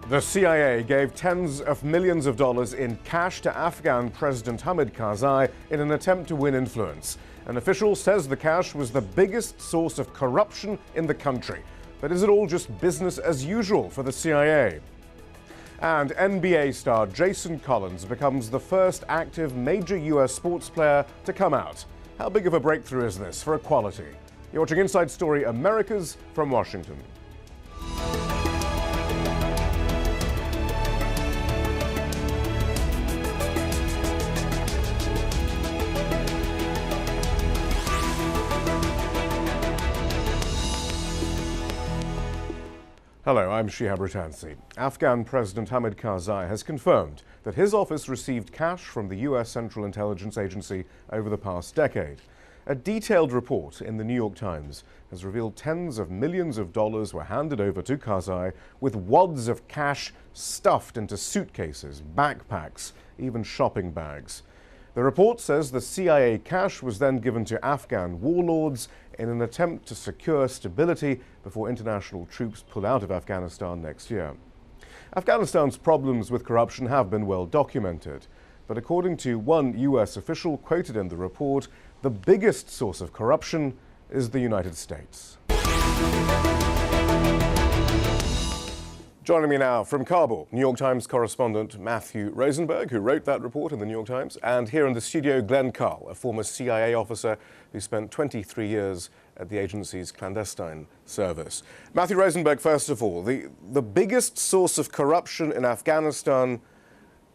The CIA gave tens of millions of dollars in cash to Afghan President Hamid Karzai in an attempt to win influence. An official says the cash was the biggest source of corruption in the country. But is it all just business as usual for the CIA? And NBA star Jason Collins becomes the first active major US sports player to come out. How big of a breakthrough is this for equality? You're watching Inside Story Americas from Washington. Hello, I'm Shihab Rattansi. Afghan President Hamid Karzai has confirmed that his office received cash from the US Central Intelligence Agency over the past decade. A detailed report in the New York Times has revealed tens of millions of dollars were handed over to Karzai, with wads of cash stuffed into suitcases, backpacks, even shopping bags. The report says the CIA cash was then given to Afghan warlords in an attempt to secure stability before international troops pull out of Afghanistan next year. Afghanistan's problems with corruption have been well documented, but according to one US official quoted in the report, the biggest source of corruption is the United States. Joining me now from Kabul, New York Times correspondent Matthew Rosenberg, who wrote that report in the New York Times, and here in the studio, Glenn Carle, a former CIA officer who spent 23 years at the agency's Clandestine Service. Matthew Rosenberg, first of all, the biggest source of corruption in Afghanistan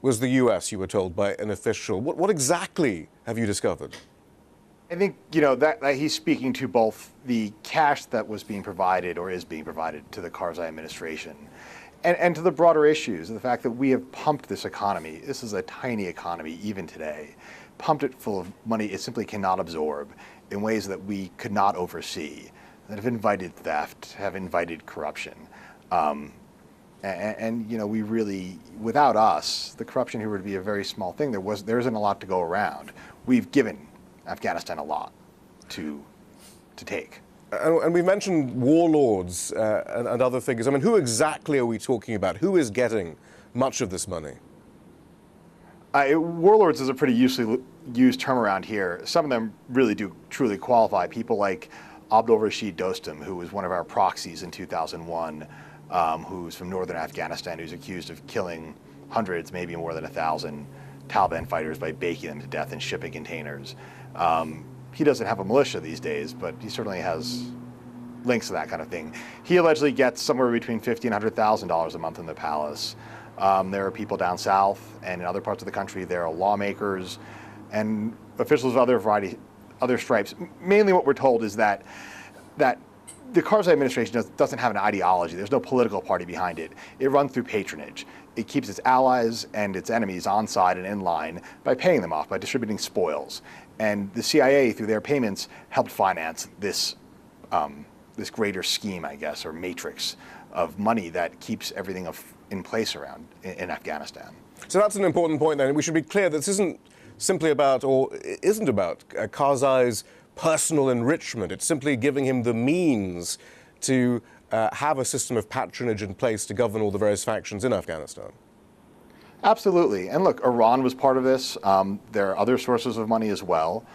was the US, you were told by an official. What exactly have you discovered? I think, that he's speaking to both the cash that was being provided or is being provided to the Karzai administration and to the broader issues, the fact that we have pumped this economy. This is a tiny economy even today, pumped it full of money it simply cannot absorb in ways that we could not oversee, that have invited theft, have invited corruption. We really, without us, the corruption here would be a very small thing. There isn't a lot to go around. We've given Afghanistan a lot to take. And we mentioned warlords and other figures. I mean, who exactly are we talking about? Who is getting much of this money? Warlords is a pretty used term around here. Some of them really do truly qualify. People like Abdul Rashid Dostum, who was one of our proxies in 2001, who's from northern Afghanistan, who's accused of killing hundreds, maybe more than 1,000 Taliban fighters by baking them to death in shipping containers. He doesn't have a militia these days, but he certainly has links to that kind of thing. He allegedly gets somewhere between $50,000 and $100,000 a month in the palace. There are people down south and in other parts of the country. There are lawmakers and officials of other stripes. Mainly what we're told is that the Karzai administration doesn't have an ideology. There's no political party behind it. It runs through patronage. It keeps its allies and its enemies on side and in line by paying them off, by distributing spoils. And the CIA, through their payments, helped finance this greater scheme, I guess, or matrix of money that keeps everything in place around in Afghanistan. So that's an important point then. We should be clear that this isn't simply about, or isn't about, Karzai's personal enrichment. It's simply giving him the means to have a system of patronage in place to govern all the various factions in Afghanistan. Absolutely. And look, Iran was part of this. There are other sources of money as well.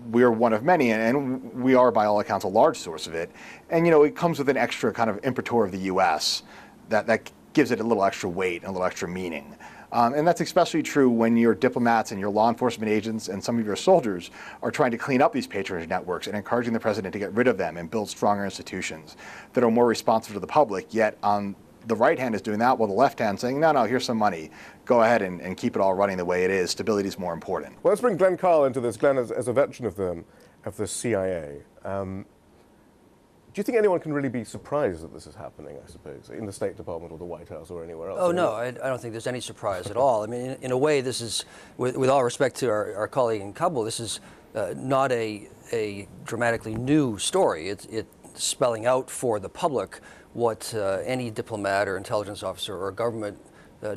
We're one of many, and we are, by all accounts, a large source of it. And, it comes with an extra kind of imprimatur of the U.S. that gives it a little extra weight and a little extra meaning. And that's especially true when your diplomats and your law enforcement agents and some of your soldiers are trying to clean up these patronage networks and encouraging the president to get rid of them and build stronger institutions that are more responsive to the public. Yet on the right hand is doing that, while the left hand saying, no, here's some money. Go ahead and keep it all running the way it is. Stability is more important. Well, let's bring Glenn Carle into this. Glenn, as a veteran of the CIA, do you think anyone can really be surprised that this is happening, I suppose, in the State Department or the White House or anywhere else? Oh, no, I don't think there's any surprise at all. I mean, in a way, this is, with all respect to our colleague in Kabul, this is not a dramatically new story. It's spelling out for the public what any diplomat or intelligence officer or government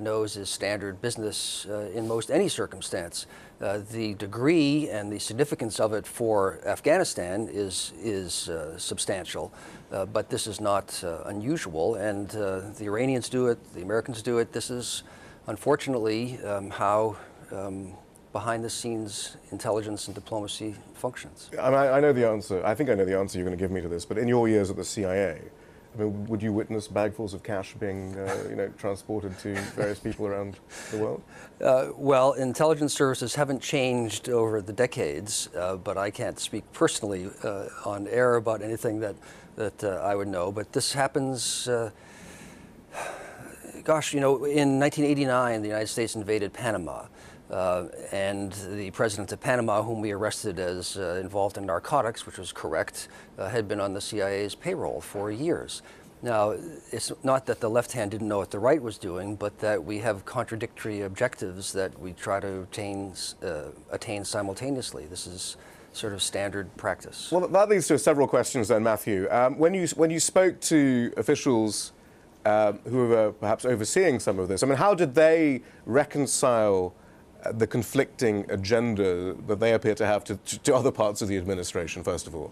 knows is standard business in most any circumstance. The degree and the significance of it for Afghanistan is substantial, but this is not unusual, and the Iranians do it, the Americans do it. This is unfortunately how behind-the-scenes intelligence and diplomacy functions. I know the answer. I think I know the answer you're going to give me to this. But in your years at the CIA, I mean, would you witness bagfuls of cash being, transported to various people around the world? Well, intelligence services haven't changed over the decades, but I can't speak personally on air about anything that I would know. But this happens. Gosh, in 1989, the United States invaded Panama. And the president of Panama, whom we arrested as involved in narcotics, which was correct, had been on the CIA's payroll for years. Now, it's not that the left hand didn't know what the right was doing, but that we have contradictory objectives that we try to attain simultaneously. This is sort of standard practice. Well, that leads to several questions then, Matthew. When you spoke to officials who were perhaps overseeing some of this, I mean, how did they reconcile the conflicting agenda that they appear to have to other parts of the administration, first of all?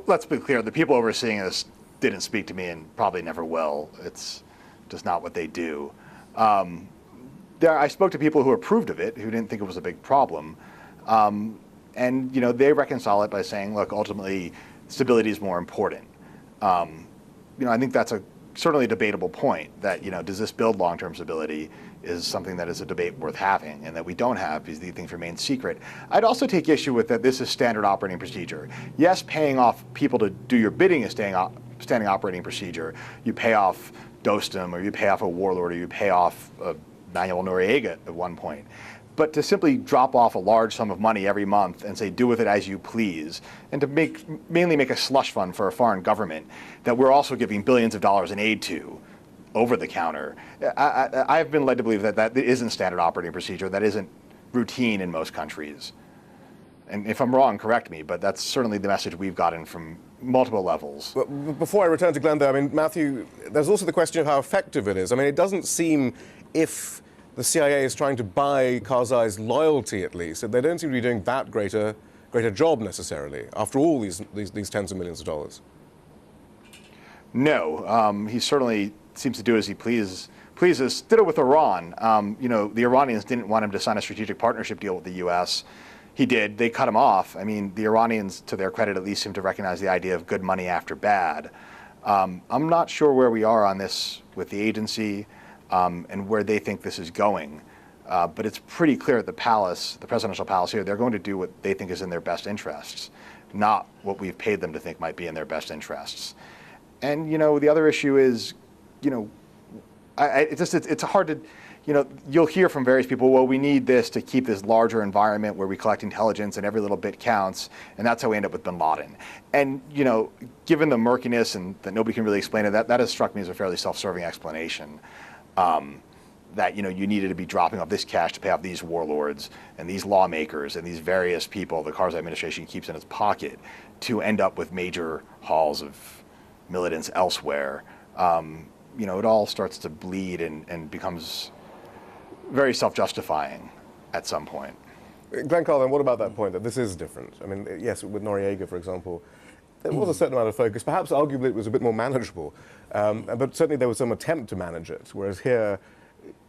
Let's be clear, the people overseeing this didn't speak to me and probably never will. It's just not what they do. I spoke to people who approved of it, who didn't think it was a big problem. And they reconcile it by saying, look, ultimately, stability is more important. I think that's certainly a debatable point that, does this build long-term stability is something that is a debate worth having, and that we don't have because these things remain secret. I'd also take issue with that this is standard operating procedure. Yes, paying off people to do your bidding is standing operating procedure. You pay off Dostum, or you pay off a warlord, or you pay off Manuel Noriega at one point. But to simply drop off a large sum of money every month and say, do with it as you please, and to mainly make a slush fund for a foreign government that we're also giving billions of dollars in aid to, over the counter, I've been led to believe that isn't standard operating procedure, that isn't routine in most countries. And if I'm wrong, correct me, but that's certainly the message we've gotten from multiple levels. Well, before I return to Glenn, though, I mean, Matthew, there's also the question of how effective it is. I mean, it doesn't seem, if the CIA is trying to buy Karzai's loyalty, at least, that they don't seem to be doing that great a job necessarily, after all these tens of millions of dollars. No, he certainly seems to do as he pleases. Did it with Iran. The Iranians didn't want him to sign a strategic partnership deal with the U.S. He did. They cut him off. I mean, the Iranians, to their credit, at least seem to recognize the idea of good money after bad. I'm not sure where we are on this with the agency and where they think this is going. But it's pretty clear at the palace, the presidential palace here, they're going to do what they think is in their best interests, not what we've paid them to think might be in their best interests. And, the other issue is, it's hard to, you'll hear from various people, well, we need this to keep this larger environment where we collect intelligence and every little bit counts, and that's how we end up with bin Laden. And, given the murkiness and that nobody can really explain it, that has struck me as a fairly self-serving explanation. That you needed to be dropping off this cash to pay off these warlords and these lawmakers and these various people the Karzai administration keeps in its pocket to end up with major hauls of militants elsewhere. It all starts to bleed and becomes very self-justifying at some point. Glenn Carle, then what about that point that this is different? I mean, yes, with Noriega, for example, there was a certain amount of focus. Perhaps arguably it was a bit more manageable, but certainly there was some attempt to manage it, whereas here,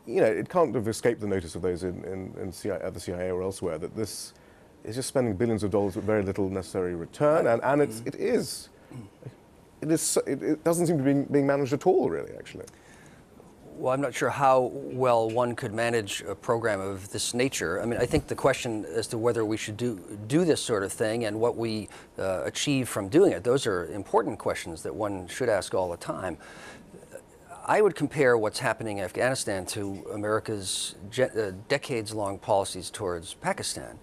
it can't have escaped the notice of those at the CIA or elsewhere that this is just spending billions of dollars with very little necessary return, and it doesn't seem to be being managed at all, really, actually. Well, I'm not sure how well one could manage a program of this nature. I mean, I think the question as to whether we should do this sort of thing and what we achieve from doing it, those are important questions that one should ask all the time. I would compare what's happening in Afghanistan to America's decades-long policies towards Pakistan.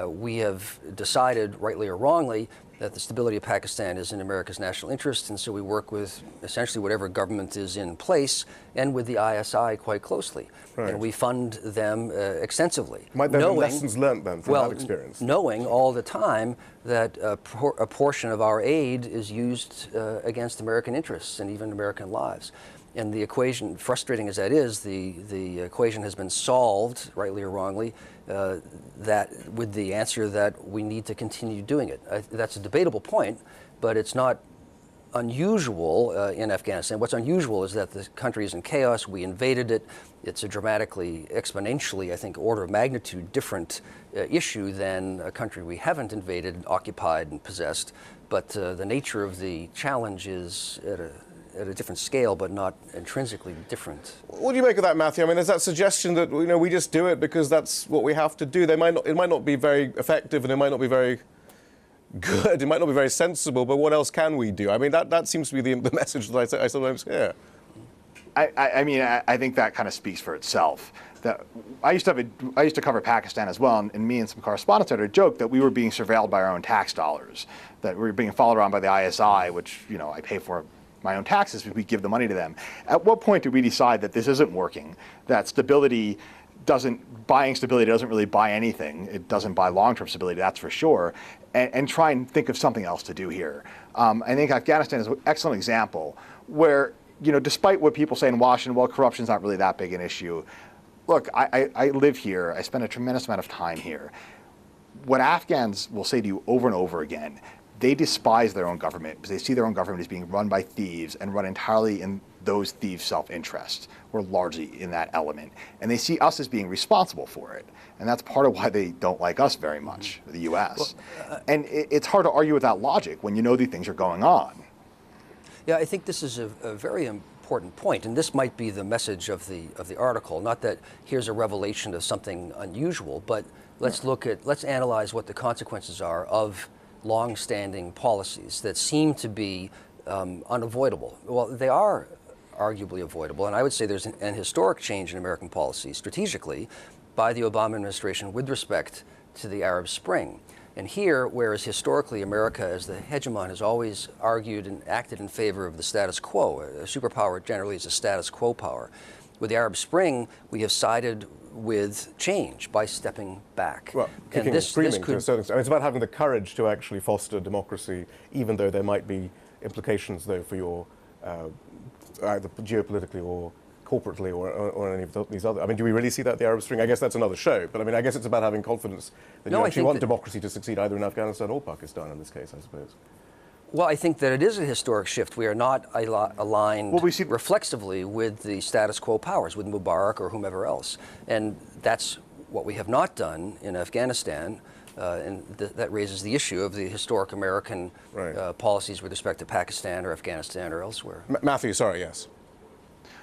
We have decided, rightly or wrongly, that the stability of Pakistan is in America's national interest, and so we work with essentially whatever government is in place and with the ISI quite closely. Right. And we fund them extensively. Might there be lessons learned then from that experience? Knowing all the time that a portion of our aid is used against American interests and even American lives. And the equation, frustrating as that is, the equation has been solved, rightly or wrongly, that with the answer that we need to continue doing it. That's a debatable point, but it's not unusual in Afghanistan. What's unusual is that the country is in chaos. We invaded it. It's a dramatically, exponentially, I think, order of magnitude different issue than a country we haven't invaded, occupied, and possessed. But the nature of the challenge is at a different scale, but not intrinsically different. What do you make of that, Matthew? I mean, there's that suggestion that we just do it because that's what we have to do. It might not be very effective, and it might not be very good. It might not be very sensible. But what else can we do? I mean, that seems to be the message that I sometimes hear. I mean, I think that kind of speaks for itself. That I used to cover Pakistan as well, and me and some correspondents had a joke that we were being surveilled by our own tax dollars, that we were being followed around by the ISI, which I pay for my own taxes because we give the money to them. At what point do we decide that this isn't working? That buying stability doesn't really buy anything. It doesn't buy long-term stability, that's for sure. And try and think of something else to do here. I think Afghanistan is an excellent example where, despite what people say in Washington, well, corruption's not really that big an issue. Look, I live here. I spend a tremendous amount of time here. What Afghans will say to you over and over again, they despise their own government because they see their own government as being run by thieves and run entirely in those thieves' self-interest, or largely in that element. And they see us as being responsible for it. And that's part of why they don't like us very much, the U.S. And it's hard to argue with that logic when you know these things are going on. Yeah, I think this is a very important point, and this might be the message of the article. Not that here's a revelation of something unusual, but let's analyze what the consequences are of long-standing policies that seem to be unavoidable. Well, they are arguably avoidable, and I would say there's an historic change in American policy strategically by the Obama administration with respect to the Arab Spring. And here, whereas historically America as the hegemon has always argued and acted in favor of the status quo, a superpower generally is a status quo power. With the Arab Spring, we have sided with change by stepping back. Well, kicking and screaming to a certain extent. It's about having the courage to actually foster democracy, even though there might be implications, though, for your either geopolitically or corporately or any of these other. I mean, do we really see that the Arab Spring? I guess that's another show. But I mean, I guess it's about having confidence that you actually want democracy to succeed either in Afghanistan or Pakistan in this case, I suppose. Well, I think that it is a historic shift. We are not aligned reflexively with the status quo powers, with Mubarak or whomever else. And that's what we have not done in Afghanistan. And that raises the issue of the historic American policies with respect to Pakistan or Afghanistan or elsewhere. Matthew, sorry, yes.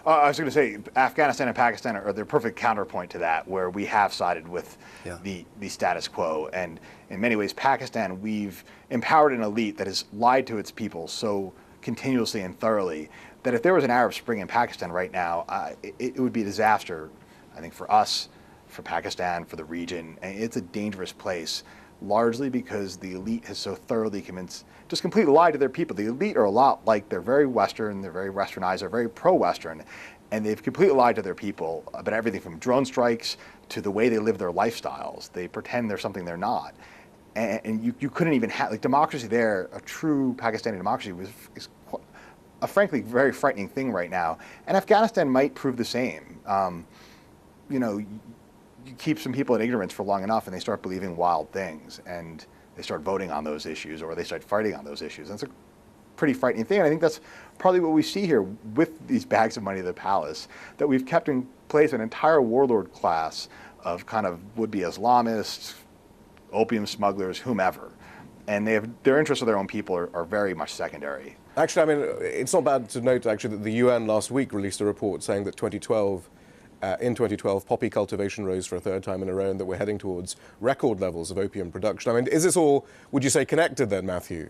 I was going to say, Afghanistan and Pakistan are the perfect counterpoint to that, where we have sided with the status quo. And in many ways, Pakistan, we've empowered an elite that has lied to its people so continuously and thoroughly that if there was an Arab Spring in Pakistan right now, it would be a disaster, I think, for us, for Pakistan, for the region. And it's a dangerous place, largely because the elite has so thoroughly just completely lied to their people. The elite are a lot like, they're very Western, they're very Westernized, they're very pro-Western, and they've completely lied to their people about everything from drone strikes to the way they live their lifestyles. They pretend they're something they're not. And you couldn't even have, like, democracy there, a true Pakistani democracy is a frankly very frightening thing right now. And Afghanistan might prove the same. You keep some people in ignorance for long enough and they start believing wild things and they start voting on those issues or they start fighting on those issues. That's a pretty frightening thing. And I think that's probably what we see here with these bags of money to the palace, that we've kept in place an entire warlord class of kind of would-be Islamists, opium smugglers, whomever. And their interests of their own people are very much secondary. Actually, I mean, it's not bad to note, actually, that the UN last week released a report saying that in 2012, poppy cultivation rose for a third time in a row and that we're heading towards record levels of opium production. I mean, is this all, would you say, connected then, Matthew?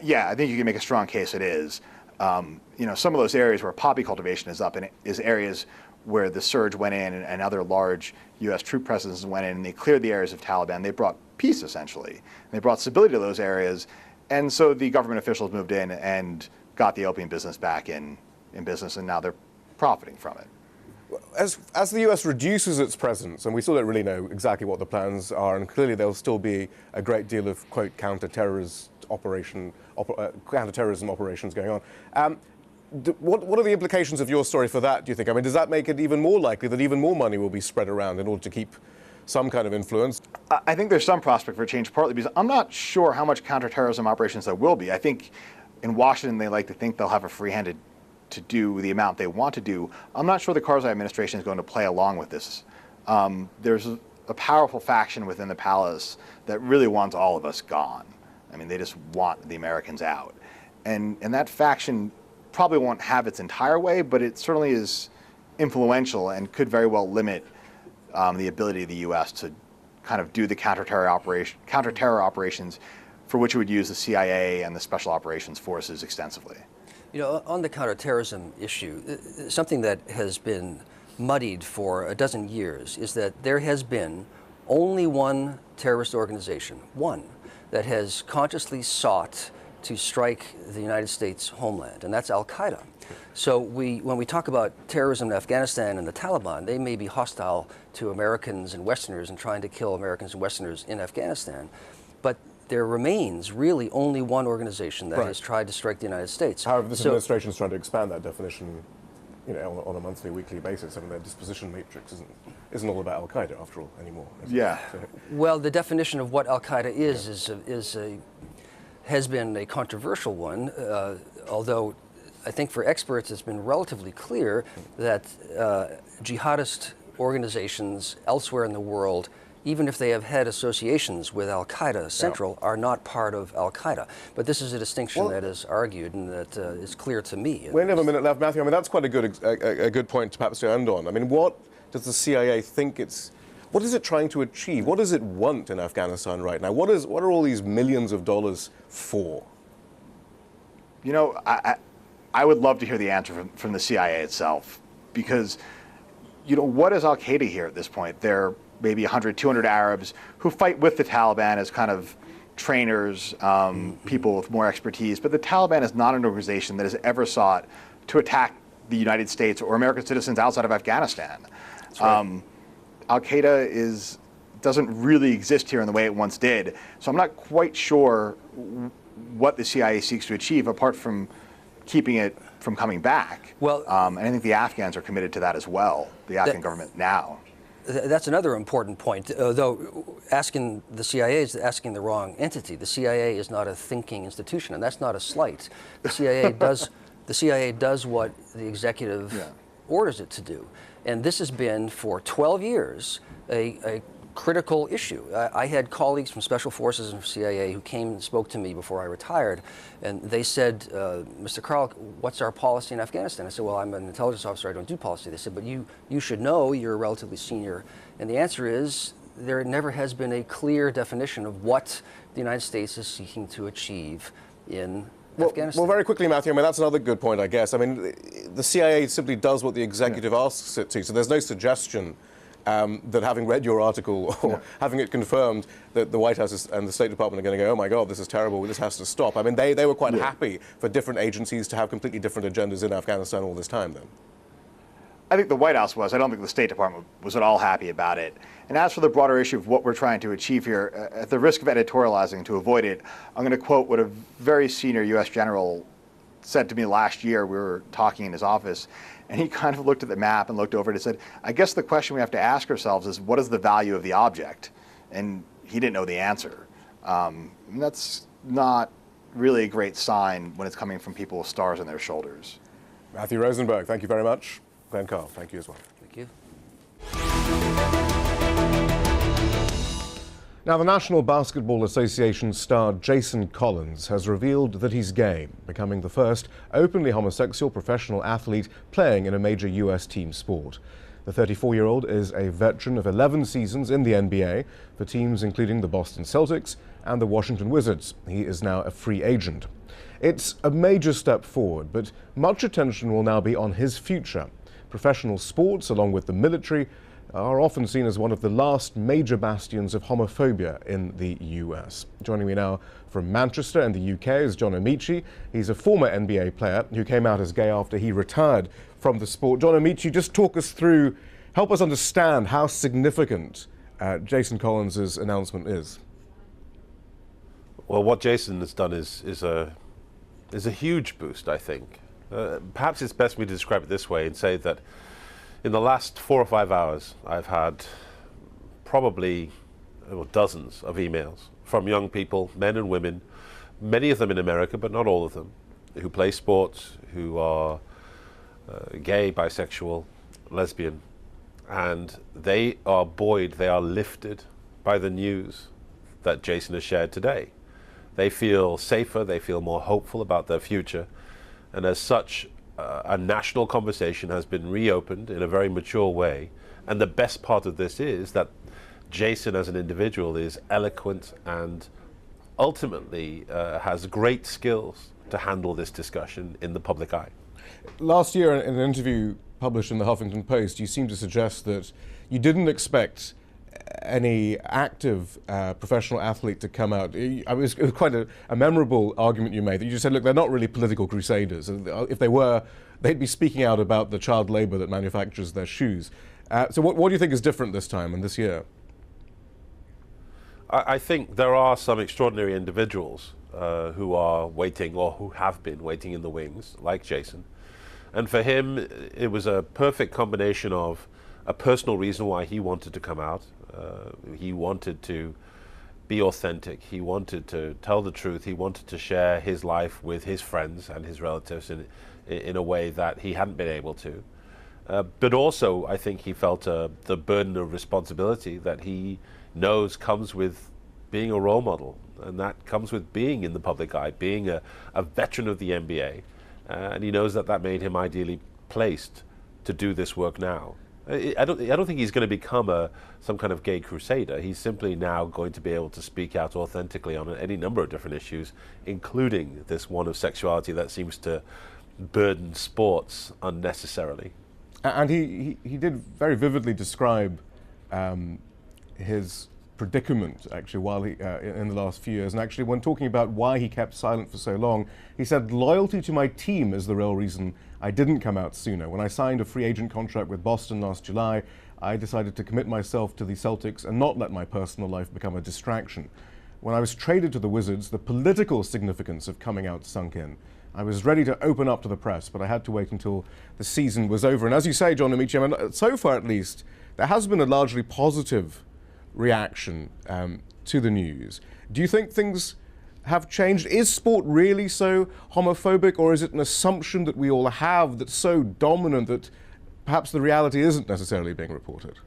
Yeah, I think you can make a strong case it is. Some of those areas where poppy cultivation is up is areas where the surge went in and other large U.S. troop presences went in and they cleared the areas of Taliban. They brought peace, essentially. And they brought stability to those areas. And so the government officials moved in and got the opium business back in business, and now they're profiting from it. As the U.S. reduces its presence, and we still don't really know exactly what the plans are, and clearly there'll still be a great deal of, quote, counterterrorism operations going on. What are the implications of your story for that, do you think? I mean, does that make it even more likely that even more money will be spread around in order to keep some kind of influence? I think there's some prospect for change, partly because I'm not sure how much counterterrorism operations there will be. I think in Washington, they like to think they'll have a free hand to do the amount they want to do. I'm not sure the Karzai administration is going to play along with this. There's a powerful faction within the palace that really wants all of us gone. I mean, they just want the Americans out. And that faction probably won't have its entire way, but it certainly is influential and could very well limit the ability of the U.S. to kind of do the counterterror operations for which it would use the CIA and the Special Operations Forces extensively. You know, on the counterterrorism issue, something that has been muddied for a dozen years is that there has been only one terrorist organization, one, that has consciously sought to strike the United States homeland, and that's Al-Qaeda. So when we talk about terrorism in Afghanistan and the Taliban, they may be hostile to Americans and Westerners and trying to kill Americans and Westerners in Afghanistan, but there remains really only one organization that has tried to strike the United States. However, this administration is trying to expand that definition, you know, on a monthly, weekly basis. I mean, their disposition matrix isn't all about Al-Qaeda after all anymore. Yeah. So, well, the definition of what Al-Qaeda has been a controversial one, although I think for experts it's been relatively clear that jihadist organizations elsewhere in the world, even if they have had associations with Al-Qaeda Central, are not part of Al-Qaeda. But this is a distinction that is argued and that is clear to me. We only have a minute left, Matthew. I mean, that's quite a good point to perhaps to end on. I mean, what does the CIA think what is it trying to achieve? What does it want in Afghanistan right now? What are all these millions of dollars for? You know, I would love to hear the answer from the CIA itself, because, you know, what is Al-Qaeda here at this point? They're maybe 100, 200 Arabs who fight with the Taliban as kind of trainers, people with more expertise. But the Taliban is not an organization that has ever sought to attack the United States or American citizens outside of Afghanistan. That's right. Al-Qaeda doesn't really exist here in the way it once did. So I'm not quite sure what the CIA seeks to achieve apart from keeping it from coming back. Well, and I think the Afghans are committed to that as well, the Afghan government now. That's another important point, though asking the CIA is asking the wrong entity. The CIA is not a thinking institution, and that's not a slight. The CIA does what the executive orders it to do. And this has been, for 12 years, a critical issue. I had colleagues from Special Forces and CIA who came and spoke to me before I retired, and they said, Mr. Carle, what's our policy in Afghanistan? I said, well, I'm an intelligence officer, I don't do policy. They said, but you should know, you're relatively senior. And the answer is, there never has been a clear definition of what the United States is seeking to achieve in Afghanistan. Well, very quickly, Matthew, I mean, that's another good point, I guess. I mean, the CIA simply does what the executive asks it to, so there's no suggestion that having read your article or having it confirmed that the White House and the State Department are going to go, oh my God, this is terrible, this has to stop. I mean, they were quite happy for different agencies to have completely different agendas in Afghanistan all this time then. I think the White House was. I don't think the State Department was at all happy about it. And as for the broader issue of what we're trying to achieve here, at the risk of editorializing to avoid it, I'm going to quote what a very senior U.S. general said to me last year. We were talking in his office, and he kind of looked at the map and looked over it and said, I guess the question we have to ask ourselves is, what is the value of the object? And he didn't know the answer. And that's not really a great sign when it's coming from people with stars on their shoulders. Matthew Rosenberg, thank you very much. Glenn Carle, thank you as well. Thank you. Now, the National Basketball Association star Jason Collins has revealed that he's gay, becoming the first openly homosexual professional athlete playing in a major U.S. team sport. The 34-year-old is a veteran of 11 seasons in the NBA for teams including the Boston Celtics and the Washington Wizards. He is now a free agent. It's a major step forward, but much attention will now be on his future. Professional sports, along with the military, are often seen as one of the last major bastions of homophobia in the US. Joining me now from Manchester in the UK is John Amaechi. He's a former NBA player who came out as gay after he retired from the sport. John Amaechi, just talk us through, help us understand how significant Jason Collins' announcement is. Well, what Jason has done is a huge boost, I think. Perhaps it's best for me to describe it this way and say that in the last 4 or 5 hours, I've had probably dozens of emails from young people, men and women, many of them in America, but not all of them, who play sports, who are gay, bisexual, lesbian, and they are buoyed, they are lifted by the news that Jason has shared today. They feel safer, they feel more hopeful about their future, and as such, a national conversation has been reopened in a very mature way. And the best part of this is that Jason as an individual is eloquent and ultimately has great skills to handle this discussion in the public eye. Last year, in an interview published in the Huffington Post, you seemed to suggest that you didn't expect any active professional athlete to come out. It was quite a memorable argument you made. That you just said, look, they're not really political crusaders. If they were, they'd be speaking out about the child labor that manufactures their shoes. So what do you think is different this time and this year? I think there are some extraordinary individuals who are waiting, or who have been waiting in the wings, like Jason. And for him, it was a perfect combination of a personal reason why he wanted to come out. He wanted to be authentic. He wanted to tell the truth. He wanted to share his life with his friends and his relatives in a way that he hadn't been able to. But also, I think he felt the burden of responsibility that he knows comes with being a role model, and that comes with being in the public eye, being a veteran of the NBA. And he knows that that made him ideally placed to do this work now. I don't think he's going to become some kind of gay crusader. He's simply now going to be able to speak out authentically on any number of different issues, including this one of sexuality that seems to burden sports unnecessarily. And he did very vividly describe his predicament, actually, while he in the last few years. And actually, when talking about why he kept silent for so long, he said, loyalty to my team is the real reason I didn't come out sooner. When I signed a free agent contract with Boston last July, I decided to commit myself to the Celtics and not let my personal life become a distraction. When I was traded to the Wizards, the political significance of coming out sunk in. I was ready to open up to the press, but I had to wait until the season was over. And as you say, John Amaechi, I mean, so far at least, there has been a largely positive reaction to the news. Do you think things have changed? Is sport really so homophobic, or is it an assumption that we all have that's so dominant that perhaps the reality isn't necessarily being reported?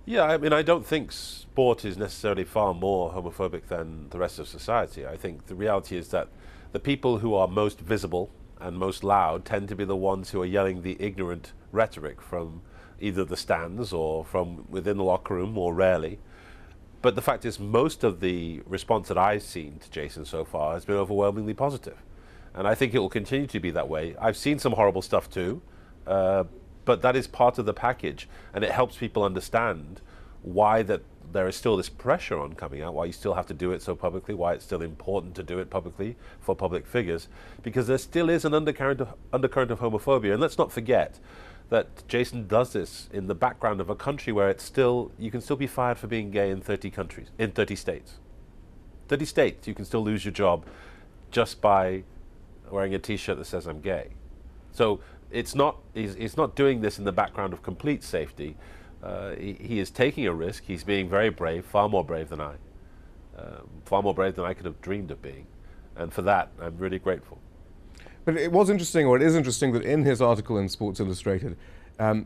Yeah, I mean, I don't think sport is necessarily far more homophobic than the rest of society. I think the reality is that the people who are most visible and most loud tend to be the ones who are yelling the ignorant rhetoric from either the stands or from within the locker room, more rarely. But the fact is, most of the response that I've seen to Jason so far has been overwhelmingly positive. And I think it will continue to be that way. I've seen some horrible stuff too, but that is part of the package. And it helps people understand why that there is still this pressure on coming out, why you still have to do it so publicly, why it's still important to do it publicly for public figures, because there still is an undercurrent of homophobia. And let's not forget that Jason does this in the background of a country where it's still, you can still be fired for being gay in 30 countries, in 30 states. 30 states, you can still lose your job just by wearing a t-shirt that says I'm gay. So it's not, he's not doing this in the background of complete safety. He is taking a risk. He's being very brave, far more brave than I could have dreamed of being. And for that, I'm really grateful. But it was interesting, or it is interesting, that in his article in Sports Illustrated,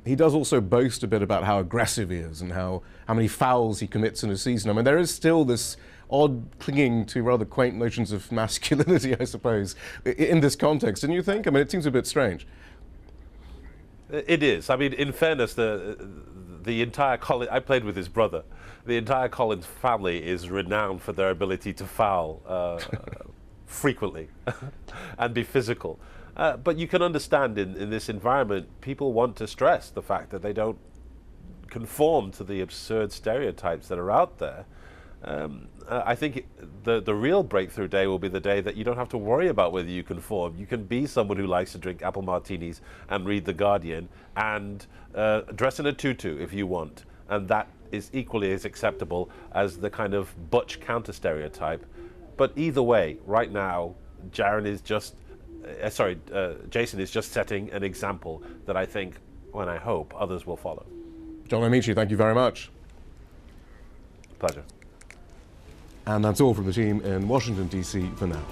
he does also boast a bit about how aggressive he is and how many fouls he commits in a season. I mean, there is still this odd clinging to rather quaint notions of masculinity, I suppose, in this context. Didn't you think? I mean, it seems a bit strange. It is. I mean, in fairness, the entire Collins, I played with his brother. The entire Collins family is renowned for their ability to foul frequently and be physical. But you can understand in this environment, people want to stress the fact that they don't conform to the absurd stereotypes that are out there. I think the real breakthrough day will be the day that you don't have to worry about whether you conform. You can be someone who likes to drink apple martinis and read The Guardian and dress in a tutu if you want. And that is equally as acceptable as the kind of butch counter stereotype. But either way, right now, Jaron is just Jason is just setting an example that I think, and I hope, others will follow. John Amaechi, thank you very much. Pleasure. And that's all from the team in Washington, D.C. for now.